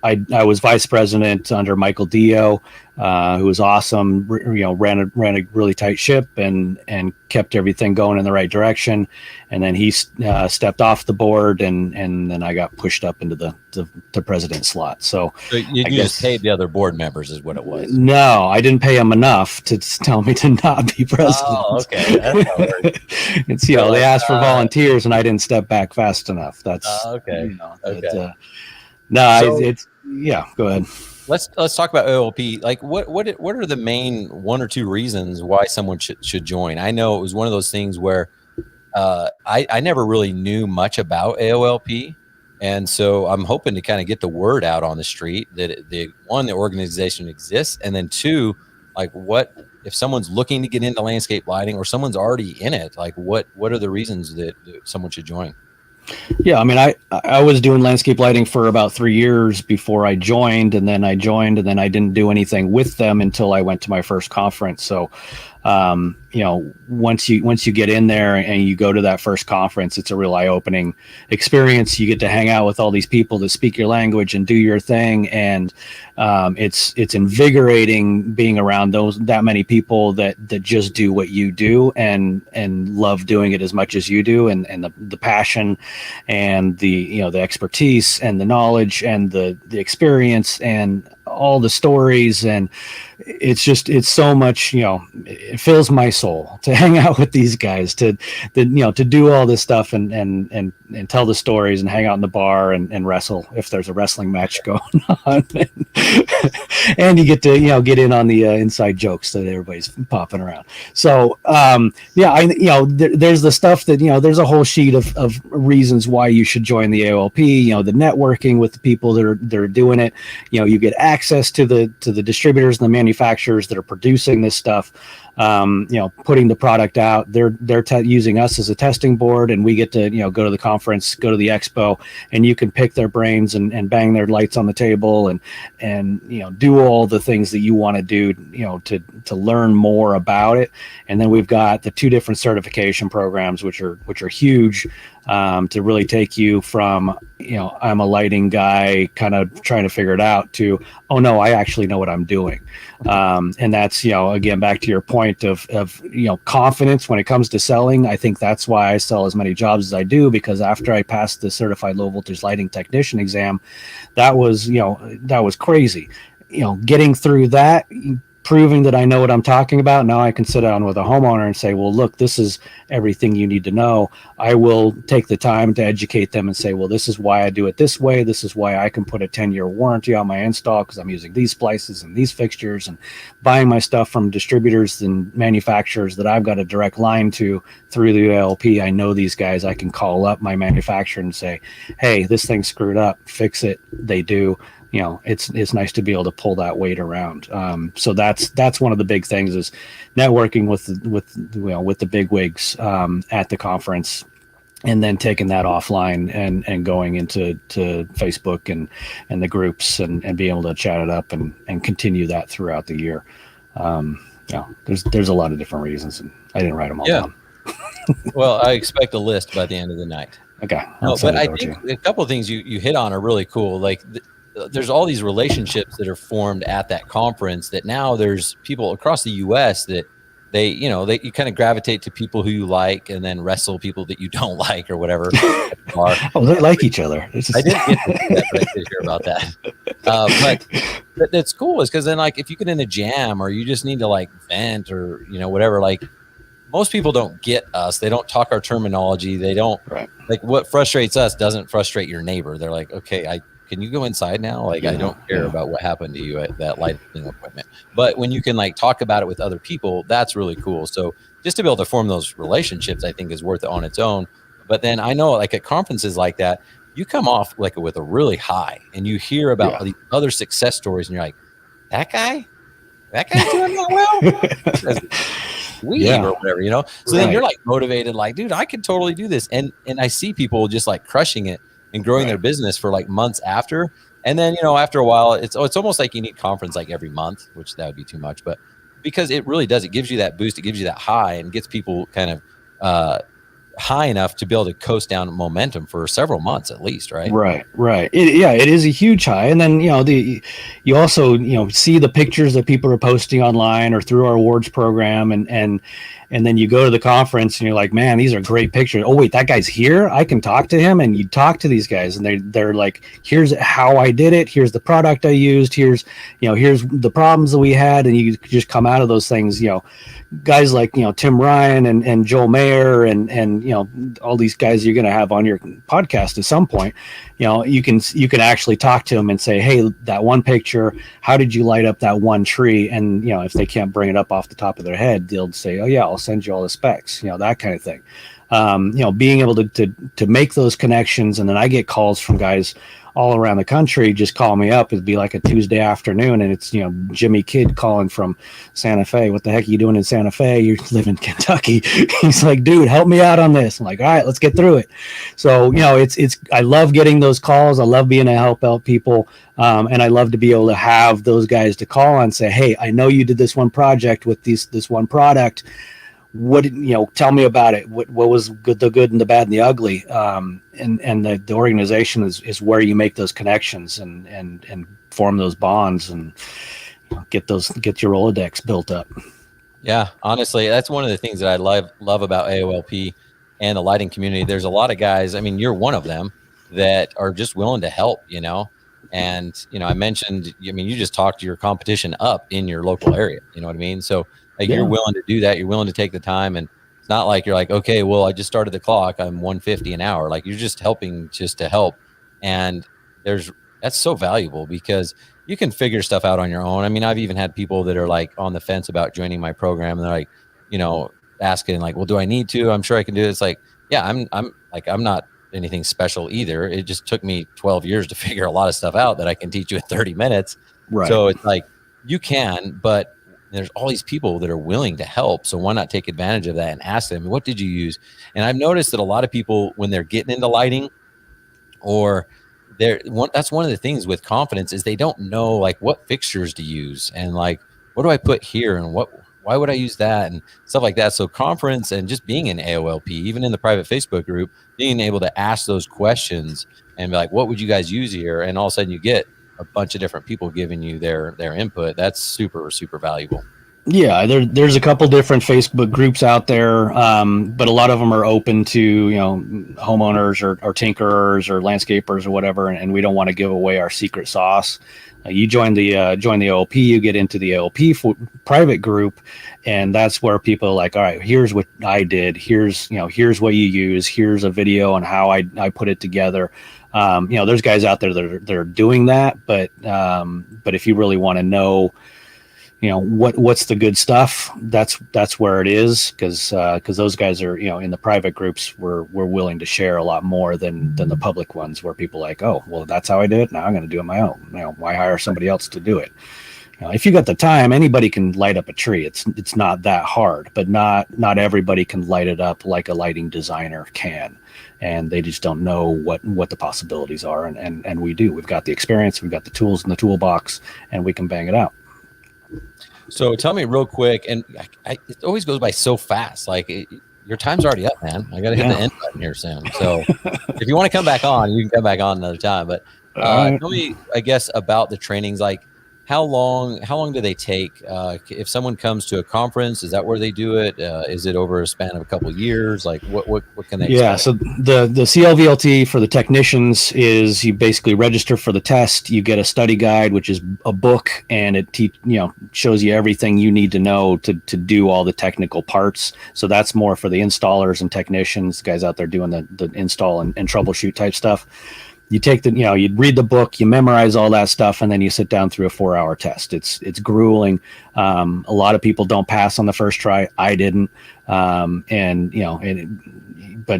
I was vice president under Michael Dio, who was awesome. Ran a really tight ship and kept everything going in the right direction. And then he stepped off the board, and then I got pushed up into the president slot. So you just paid the other board members, is what it was. No, I didn't pay them enough to tell me to not be president. Oh, okay. That's how it works. It's they asked for volunteers, and I didn't step back fast enough. That's okay. Okay. Go ahead. Let's talk about AOLP. Like, what are the main one or two reasons why someone should join? I know it was one of those things where I never really knew much about AOLP, and so I'm hoping to kind of get the word out on the street that the organization exists, and then two, like, what if someone's looking to get into landscape lighting or someone's already in it? Like, what are the reasons that someone should join? Yeah, I mean, I was doing landscape lighting for about 3 years before I joined, and then I didn't do anything with them until I went to my first conference. So, once you get in there and you go to that first conference, it's a real eye-opening experience. You get to hang out with all these people that speak your language and do your thing, and it's invigorating being around that many people that just do what you do and love doing it as much as you do, and the passion and the expertise and the knowledge and the experience and all the stories, and it's so much, it fills my soul to hang out with these guys, to do all this stuff and tell the stories and hang out in the bar and wrestle if there's a wrestling match going on. And you get to, get in on the inside jokes that everybody's popping around. So, there's the stuff that, there's a whole sheet of reasons why you should join the AOLP, the networking with the people that are doing it. You get access to the distributors and the manufacturers that are producing this stuff, putting the product out. They're using us as a testing board, and we get to, go to the conference, go to the expo, and you can pick their brains and bang their lights on the table and do all the things that you want to do, to learn more about it. And then we've got the 2 different certification programs, which are huge, to really take you from, I'm a lighting guy kind of trying to figure it out, to, oh no, I actually know what I'm doing. And that's, again, back to your point of confidence when it comes to selling. I think that's why I sell as many jobs as I do, because after I passed the certified low voltage lighting technician exam, that was crazy. Getting through that, proving that I know what I'm talking about. Now I can sit down with a homeowner and say, well, look, this is everything you need to know. I will take the time to educate them and say, well, this is why I do it this way. This is why I can put a 10-year warranty on my install, because I'm using these splices and these fixtures and buying my stuff from distributors and manufacturers that I've got a direct line to through the AOLP. I know these guys. I can call up my manufacturer and say, hey, this thing's screwed up, fix it. They do. It's nice to be able to pull that weight around. So that's one of the big things, is networking with the big wigs at the conference, and then taking that offline and going into Facebook and the groups and being able to chat it up and continue that throughout the year. There's a lot of different reasons, and I didn't write them all down. Well, I expect a list by the end of the night. Okay. But I think a couple of things you hit on are really cool. Like, there's all these relationships that are formed at that conference, that now there's people across the U.S. that you kind of gravitate to people who you like, and then wrestle people that you don't like or whatever. Oh, they like each other. I didn't get to that, but I did hear about that. But that's cool is because then like if you get in a jam or you just need to like vent or whatever, like most people don't get us. They don't talk our terminology. They don't like what frustrates us doesn't frustrate your neighbor. They're like, okay, can you go inside now? Like I don't care about what happened to you at that lighting appointment. But when you can like talk about it with other people, that's really cool. So just to be able to form those relationships, I think is worth it on its own. But then I know like at conferences like that, you come off like with a really high and you hear about these other success stories and you're like, that guy's doing that well. Or whatever, so then you're like motivated, like, dude, I could totally do this. And I see people just like crushing it and growing their business for like months after. And then, after a while, it's almost like you need conference like every month, which that would be too much, but because it really does, it gives you that boost, it gives you that high and gets people kind of high enough to be able to coast down momentum for several months at least, right? Right. It is a huge high. And then, you also, see the pictures that people are posting online or through our awards program. And then you go to the conference and you're like, man, these are great pictures. Oh, wait, that guy's here. I can talk to him. And you talk to these guys and they're like, here's how I did it. Here's the product I used. Here's the problems that we had. And you just come out of those things, guys like, Tim Ryan and Joel Mayer and all these guys you're going to have on your podcast at some point, you can actually talk to them and say, hey, that one picture, how did you light up that one tree? And, if they can't bring it up off the top of their head, they'll say, oh yeah, I'll send you all the specs, that kind of thing. Being able to make those connections. And then I get calls from guys all around the country, just call me up. It'd be like a Tuesday afternoon and it's, Jimmy Kidd calling from Santa Fe. What the heck are you doing in Santa Fe? You live in Kentucky. He's like, dude, help me out on this. I'm like, all right, let's get through it. So, I love getting those calls. I love being able to help out people. And I love to be able to have those guys to call and say, hey, I know you did this one project with this one product. What tell me about it. What was good, the good and the bad and the ugly. And the organization is where you make those connections and form those bonds and get your Rolodex built up. Yeah, honestly, that's one of the things that I love about AOLP and the lighting community. There's a lot of guys. I mean, you're one of them that are just willing to help. And I mentioned. You just talked your competition up in your local area. You know what I mean? So. You're willing to do that. You're willing to take the time. And it's not like you're like, okay, well, I just started the clock. I'm $150 an hour. Like you're just helping just to help. And that's so valuable because you can figure stuff out on your own. I mean, I've even had people that are like on the fence about joining my program. And they're like, asking like, well, do I need to? I'm sure I can do it. It's like, yeah, I'm not anything special either. It just took me 12 years to figure a lot of stuff out that I can teach you in 30 minutes. Right. So it's like, you can, but there's all these people that are willing to help. So why not take advantage of that and ask them, what did you use? And I've noticed that a lot of people, when they're getting into lighting or that's one of the things with confidence is they don't know like what fixtures to use and like, what do I put here? And why would I use that? And stuff like that. So conference and just being in AOLP, even in the private Facebook group, being able to ask those questions and be like, what would you guys use here? And all of a sudden you get a bunch of different people giving you their input. That's super, super valuable. Yeah, there's a couple different Facebook groups out there, but a lot of them are open to homeowners or tinkerers or landscapers or whatever, and we don't want to give away our secret sauce. You join the AOLP, you get into the AOLP private group, and that's where people are like, all right, here's what I did. Here's what you use. Here's a video on how I put it together. There's guys out there that are doing that, but if you really want to know, what's the good stuff, that's where it is, because those guys are, in the private groups, we're willing to share a lot more than the public ones where people are like, oh, well, that's how I did it. Now I'm going to do it my own. Why hire somebody else to do it? If you got the time, anybody can light up a tree. It's not that hard, but not everybody can light it up like a lighting designer can. And they just don't know what the possibilities are. And we do. We've got the experience, we've got the tools in the toolbox, and we can bang it out. So tell me real quick, and it always goes by so fast. Like your time's already up, man. I got to hit the end button here soon. So if you want to come back on, you can come back on another time. But tell me, I guess, about the trainings. Like, how long do they take? If someone comes to a conference, is that where they do it? Is it over a span of a couple of years? Like what can they Yeah, expect? so the CLVLT for the technicians is you basically register for the test. You get a study guide, which is a book, and it shows you everything you need to know to do all the technical parts. So that's more for the installers and technicians, guys out there doing the install and troubleshoot type stuff. You take you read the book, you memorize all that stuff, and then you sit down through a 4-hour test. It's grueling. A lot of people don't pass on the first try. I didn't. But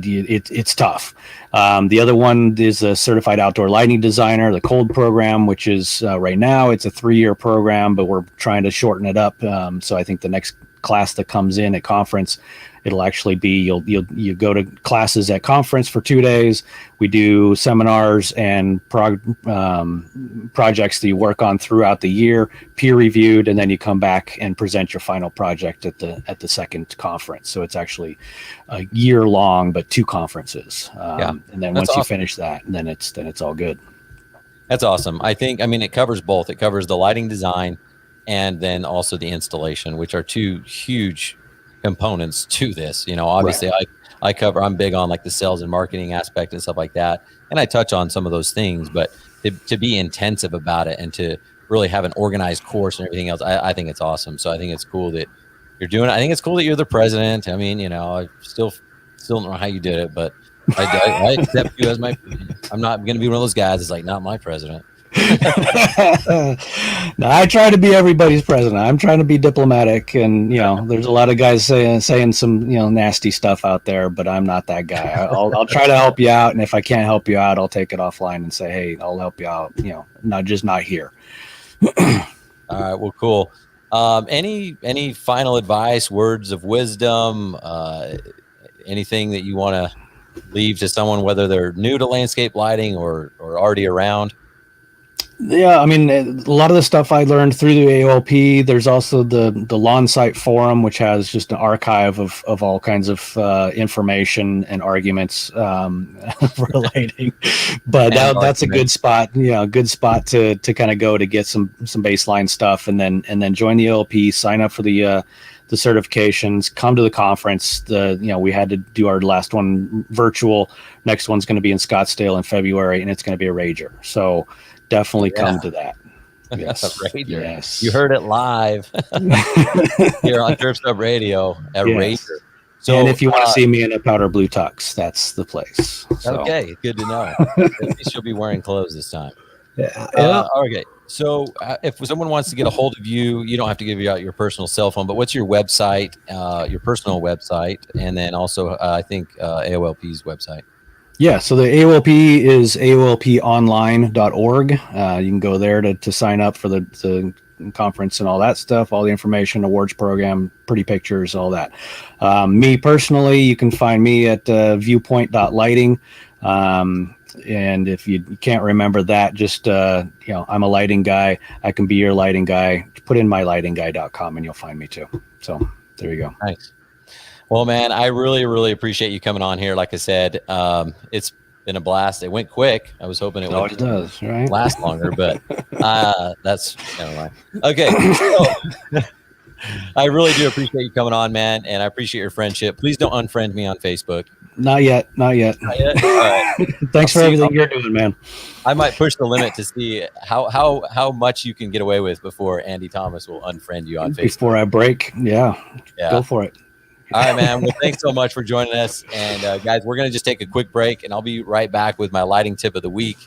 it's tough. The other one is a certified outdoor lighting designer, the COLD program, which is right now it's a 3-year program, but we're trying to shorten it up. So I think the next class that comes in at conference, it'll actually be you go to classes at conference for 2 days. We do seminars and projects that you work on throughout the year, peer reviewed, and then you come back and present your final project at the second conference. So it's actually a year long, but 2 conferences. And then once you finish that, then it's all good. That's awesome. I mean, it covers both. It covers the lighting design and then also the installation, which are 2 huge components to this. Obviously right. I'm big on like the sales and marketing aspect and stuff like that. And I touch on some of those things, but to be intensive about it and to really have an organized course and everything else, I think it's awesome. So I think it's cool that you're doing it. I think it's cool that you're the president. I mean, I still don't know how you did it, but I accept you as I'm not going to be one of those guys that's like, not my president. No, I try to be everybody's president. I'm trying to be diplomatic, and there's a lot of guys saying some nasty stuff out there, but I'm not that guy. I'll try to help you out, and if I can't help you out, I'll take it offline and say, hey, I'll help you out. Not here. All right, well, cool. Any final advice, words of wisdom, anything that you want to leave to someone, whether they're new to landscape lighting or already around? Yeah, I mean, a lot of the stuff I learned through the AOLP. There's also the Lawn Site Forum, which has just an archive of all kinds of information and arguments relating. But that's a good spot. Good spot to kind of go to get some baseline stuff, and then join the AOLP, sign up for the certifications, come to the conference. We had to do our last one virtual. Next one's going to be in Scottsdale in February, and it's going to be a rager. So definitely come to that. Yes. Rager. Yes. You heard it live here on Turf Sub Radio at Rager. So, and if you want to see me in a powder blue tux, that's the place. So. Okay, good to know. At least you'll be wearing clothes this time. Yeah. Okay. So if someone wants to get a hold of you, you don't have to give out your personal cell phone, but what's your website, your personal website, and then also I think AOLP's website? Yeah, so the AOLP is aolponline.org. You can go there to sign up for the conference and all that stuff, all the information, awards program, pretty pictures, all that. Me personally, you can find me at viewpoint.lighting. And if you can't remember that, just, I'm a lighting guy. I can be your lighting guy. Put in mylightingguy.com and you'll find me too. So there you go. Nice. Well, man, I really, really appreciate you coming on here. Like I said, it's been a blast. It went quick. I was hoping it would last longer, but that's anyway. Okay. So, I really do appreciate you coming on, man, and I appreciate your friendship. Please don't unfriend me on Facebook. Not yet. Not yet. All right. Thanks for everything you're doing, man. I might push the limit to see how much you can get away with before Andy Thomas will unfriend you on Facebook. Before I break, yeah. Go for it. All right, man. Well, thanks so much for joining us. And guys, we're going to just take a quick break, and I'll be right back with my lighting tip of the week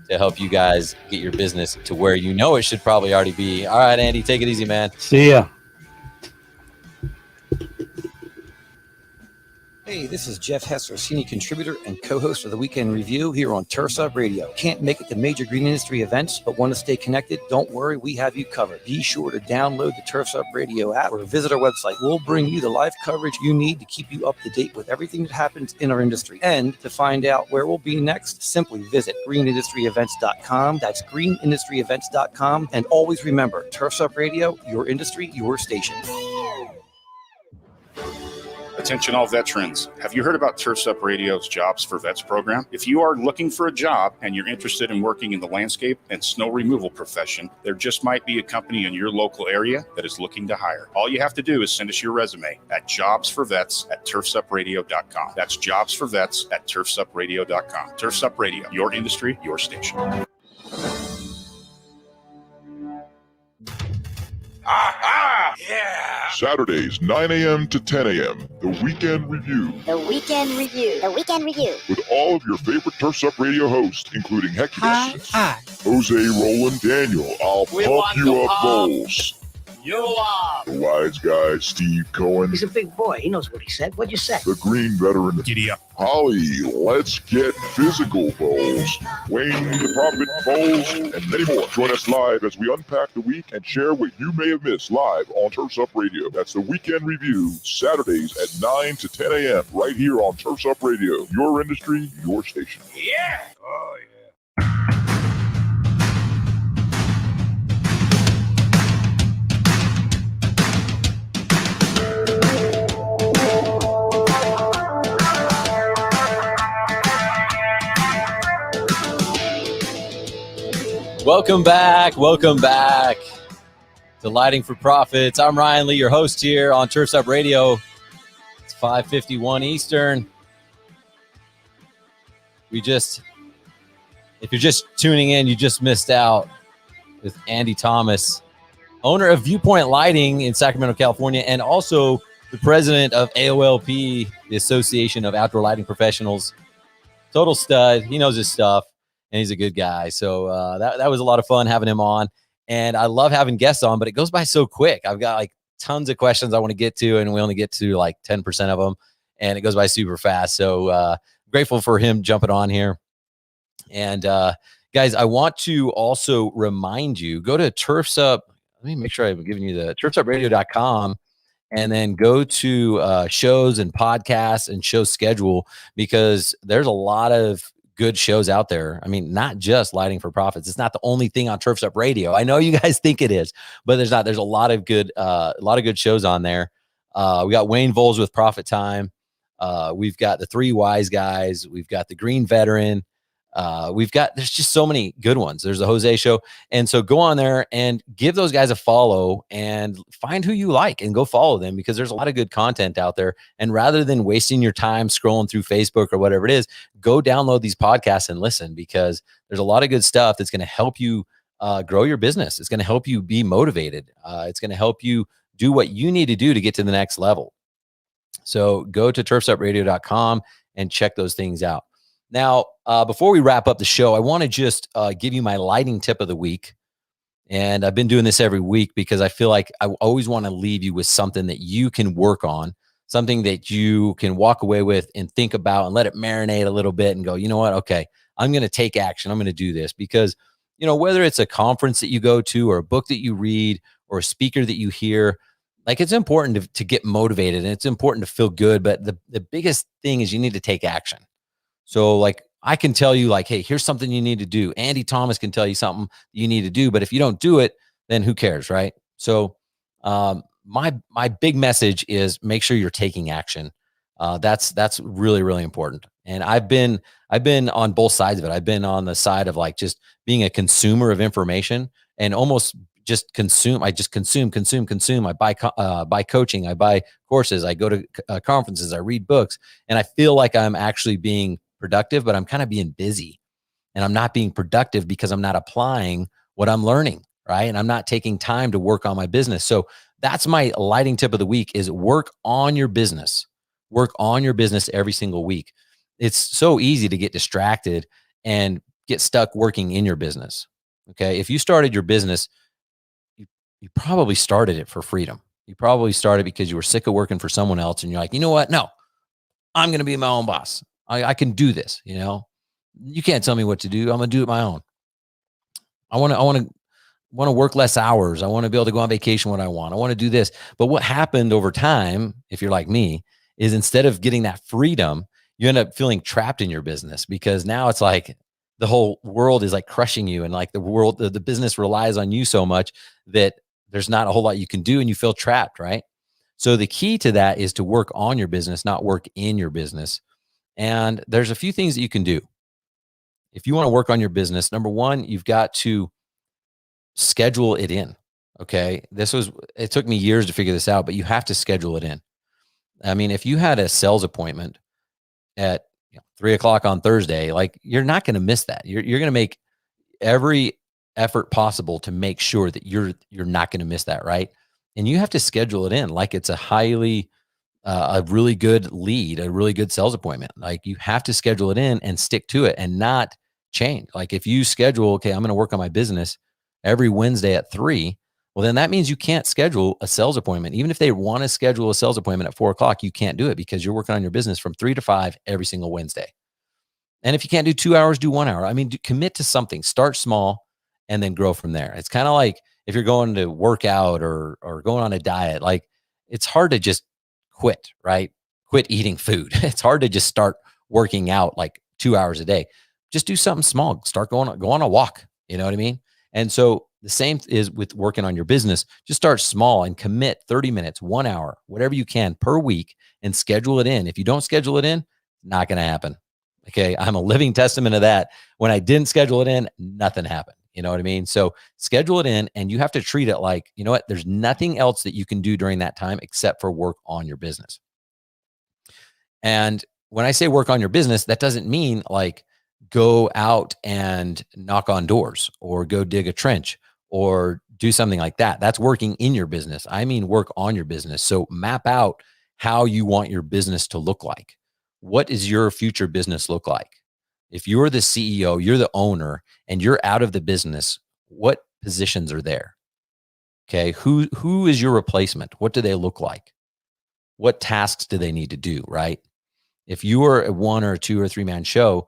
to help you guys get your business to where it should probably already be. All right, Andy, take it easy, man. See ya. Hey, this is Jeff Hessler, senior contributor and co-host of the Weekend Review here on Turf Sub Radio. Can't make it to major green industry events, but want to stay connected? Don't worry, we have you covered. Be sure to download the Turf Sub Radio app or visit our website. We'll bring you the live coverage you need to keep you up to date with everything that happens in our industry. And to find out where we'll be next, simply visit greenindustryevents.com. That's greenindustryevents.com. And always remember, Turf Sub Radio, your industry, your station. Attention all veterans. Have you heard about Turfs Up Radio's Jobs for Vets program? If you are looking for a job and you're interested in working in the landscape and snow removal profession, there just might be a company in your local area that is looking to hire. All you have to do is send us your resume at jobsforvets@turfsupradio.com. That's jobsforvets@turfsupradio.com. Turfs Up Radio, your industry, your station. Aha! Yeah! Saturdays, 9 a.m. to 10 a.m. The Weekend Review. The Weekend Review. The Weekend Review. With all of your favorite Turfs Up Radio hosts, including Hecky, Jose, Roland, Daniel. I'll pump you up, Bowles. You are! The Wise Guy, Steve Cohen. He's a big boy. He knows what he said. What'd you say? The Green Veteran. Giddy up. Holly, let's get physical, Bowles. Wayne the Prophet, Bowles, and many more. Join us live as we unpack the week and share what you may have missed live on Turfs Up Radio. That's the Weekend Review, Saturdays at 9 to 10 a.m. right here on Turfs Up Radio. Your industry, your station. Yeah! Oh, yeah. Welcome back to Lighting for Profits. I'm Ryan Lee, your host here on Turfs Up Radio. It's 5:51 Eastern. If you're just tuning in, you just missed out with Andy Thomas, owner of Viewpoint Lighting in Sacramento, California, and also the president of AOLP, the Association of Outdoor Lighting Professionals. Total stud. He knows his stuff. And he's a good guy. So that was a lot of fun having him on. And I love having guests on, but it goes by so quick. I've got like tons of questions I want to get to, and we only get to like 10% of them. And it goes by super fast. So grateful for him jumping on here. And guys, I want to also remind you, go to Turfs Up. Let me make sure I'm giving you the turfsupradio.com. And then go to shows and podcasts and show schedule, because there's a lot of good shows out there. I mean, not just Lighting for Profits. It's not the only thing on Turfs Up Radio. I know you guys think it is, but there's not. There's a lot of good shows on there. We got Wayne Voles with Profit Time. We've got the Three Wise Guys. We've got the Green Veteran. There's just so many good ones. There's the Jose Show. And so go on there and give those guys a follow and find who you like and go follow them, because there's a lot of good content out there. And rather than wasting your time scrolling through Facebook or whatever it is, go download these podcasts and listen, because there's a lot of good stuff that's going to help you grow your business. It's going to help you be motivated. It's going to help you do what you need to do to get to the next level. So go to turfsupradio.com and check those things out. Now, before we wrap up the show, I want to just give you my lighting tip of the week. And I've been doing this every week because I feel like I always want to leave you with something that you can work on, something that you can walk away with and think about and let it marinate a little bit and go, you know what? Okay, I'm going to take action. I'm going to do this, because, you know, whether it's a conference that you go to or a book that you read or a speaker that you hear, like, it's important to get motivated and it's important to feel good. But the biggest thing is you need to take action. So like, I can tell you like, hey, here's something you need to do. Andy Thomas can tell you something you need to do, but if you don't do it, then who cares, right? So my big message is make sure you're taking action. That's really, really important. And I've been on both sides of it. I've been on the side of like just being a consumer of information and almost just consume. I just consume. I buy coaching. I buy courses. I go to conferences. I read books, and I feel like I'm actually being productive, but I'm kind of being busy, and I'm not being productive because I'm not applying what I'm learning, right? And I'm not taking time to work on my business. So that's my lighting tip of the week, is work on your business. Work on your business every single week. It's so easy to get distracted and get stuck working in your business. Okay. If you started your business, you probably started it for freedom. You probably started because you were sick of working for someone else, and you're like, you know what? No, I'm going to be my own boss. I can do this. You know, you can't tell me what to do. I'm going to do it my own. I want to work less hours. I want to be able to go on vacation when I want. I want to do this. But what happened over time, if you're like me, is instead of getting that freedom, you end up feeling trapped in your business, because now it's like the whole world is like crushing you, and like the business relies on you so much that there's not a whole lot you can do, and you feel trapped, right? So the key to that is to work on your business, not work in your business. And there's a few things that you can do. If you want to work on your business, number one, you've got to schedule it in. Okay. It took me years to figure this out, but you have to schedule it in. I mean, if you had a sales appointment at 3:00 on Thursday, like you're not going to miss that. You're going to make every effort possible to make sure that you're not going to miss that. Right. And you have to schedule it in like it's a really good lead, a really good sales appointment. Like you have to schedule it in and stick to it and not change. Like if you schedule, okay, I'm going to work on my business every Wednesday at 3:00, well, then that means you can't schedule a sales appointment. Even if they want to schedule a sales appointment at 4:00, you can't do it because you're working on your business from 3 to 5 every single Wednesday. And if you can't do 2 hours, do 1 hour. I mean, commit to something, start small and then grow from there. It's kind of like if you're going to work out or going on a diet, like it's hard to just quit, right? Quit eating food. It's hard to just start working out like 2 hours a day. Just do something small. Start go on a walk. You know what I mean? And so the same is with working on your business. Just start small and commit 30 minutes, 1 hour, whatever you can per week and schedule it in. If you don't schedule it in, not going to happen. Okay. I'm a living testament of that. When I didn't schedule it in, nothing happened. You know what I mean? So schedule it in and you have to treat it like, you know what? There's nothing else that you can do during that time except for work on your business. And when I say work on your business, that doesn't mean like go out and knock on doors or go dig a trench or do something like that. That's working in your business. I mean, work on your business. So map out how you want your business to look like. What does your future business look like? If you're the CEO, you're the owner, and you're out of the business, what positions are there? Okay, who is your replacement? What do they look like? What tasks do they need to do, right? If you are a 1 or 2 or 3 man show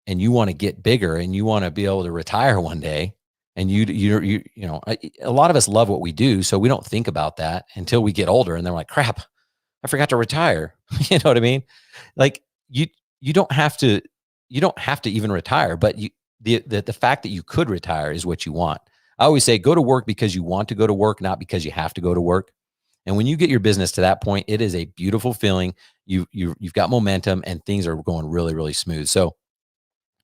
and you want to get bigger and you want to be able to retire one day, and you know, a lot of us love what we do, so we don't think about that until we get older and they're like, crap, I forgot to retire. You know what I mean? Like you don't have to even retire, but the fact that you could retire is what you want. I always say, go to work because you want to go to work, not because you have to go to work. And when you get your business to that point, it is a beautiful feeling. You've got momentum and things are going really, really smooth. So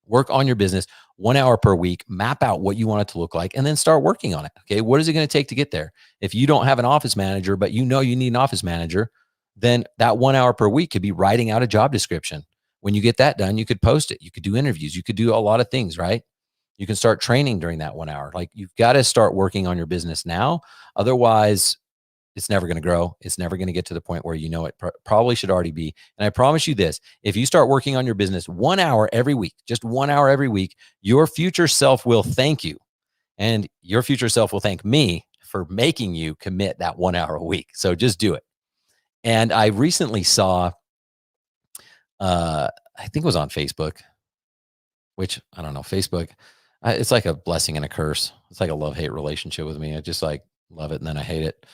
work on your business 1 hour per week, map out what you want it to look like, and then start working on it. Okay. What is it going to take to get there? If you don't have an office manager, but you know you need an office manager, then that 1 hour per week could be writing out a job description. When you get that done, you could post it. You could do interviews. You could do a lot of things, right? You can start training during that 1 hour. Like you've got to start working on your business now. Otherwise, it's never going to grow. It's never going to get to the point where you know it probably should already be. And I promise you this, if you start working on your business 1 hour every week, just 1 hour every week, your future self will thank you. And your future self will thank me for making you commit that 1 hour a week. So just do it. And I recently saw, I think it was on Facebook, which I don't know, Facebook, it's like a blessing and a curse. It's like a love-hate relationship with me. I just like love it and then I hate it.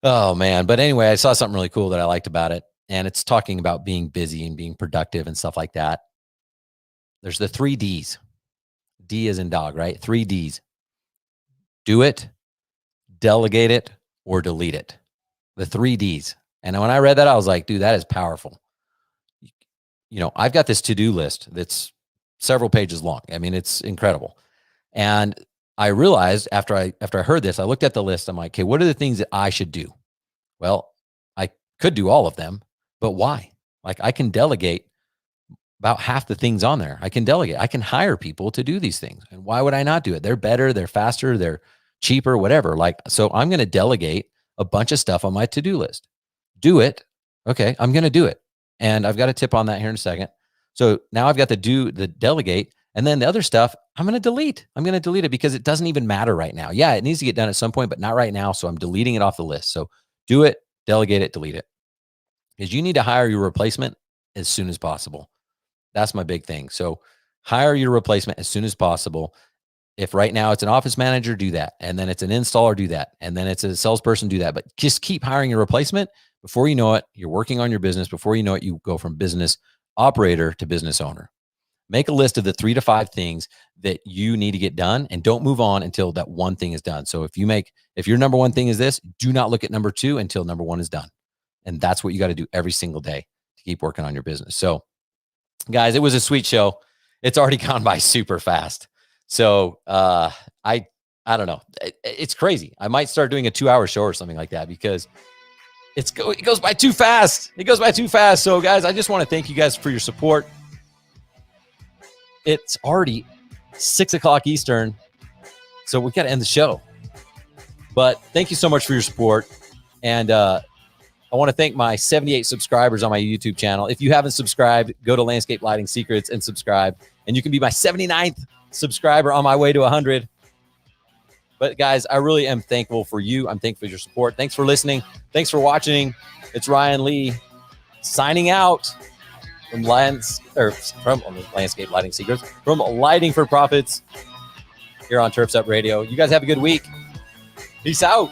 Oh man. But anyway, I saw something really cool that I liked about it. And it's talking about being busy and being productive and stuff like that. There's the 3 Ds. D as in dog, right? 3 Ds. Do it, delegate it, or delete it. The 3 Ds. And when I read that, I was like, dude, that is powerful. You know, I've got this to-do list that's several pages long. I mean, it's incredible. And I realized after I heard this, I looked at the list. I'm like, okay, what are the things that I should do? Well, I could do all of them, but why? Like I can delegate about half the things on there. I can delegate. I can hire people to do these things. And why would I not do it? They're better, they're faster, they're cheaper, whatever. Like, so I'm going to delegate a bunch of stuff on my to-do list. Do it. Okay, I'm going to do it. And I've got a tip on that here in a second. So now I've got the delegate, and then the other stuff, I'm going to delete. I'm going to delete it because it doesn't even matter right now. Yeah, it needs to get done at some point, but not right now. So I'm deleting it off the list. So do it, delegate it, delete it. Because you need to hire your replacement as soon as possible. That's my big thing. So hire your replacement as soon as possible. If right now it's an office manager, do that. And then it's an installer, do that. And then it's a salesperson, do that. But just keep hiring your replacement. Before you know it, you're working on your business. Before you know it, you go from business operator to business owner. Make a list of the 3 to 5 things that you need to get done, and don't move on until that one thing is done. So if your number one thing is this, do not look at number 2 until number 1 is done. And that's what you got to do every single day to keep working on your business. So guys, it was a sweet show. It's already gone by super fast. So I don't know. It's crazy. I might start doing a 2-hour show or something like that because it goes by too fast. It goes by too fast. So guys, I just want to thank you guys for your support. It's already 6:00 Eastern, so we got to end the show. But thank you so much for your support. And I want to thank my 78 subscribers on my YouTube channel. If you haven't subscribed, go to Landscape Lighting Secrets and subscribe. And you can be my 79th subscriber on my way to 100. But guys, I really am thankful for you. I'm thankful for your support. Thanks for listening. Thanks for watching. It's Ryan Lee signing out from Landscape Lighting Secrets, from Lighting for Profits here on Turfs Up Radio. You guys have a good week. Peace out.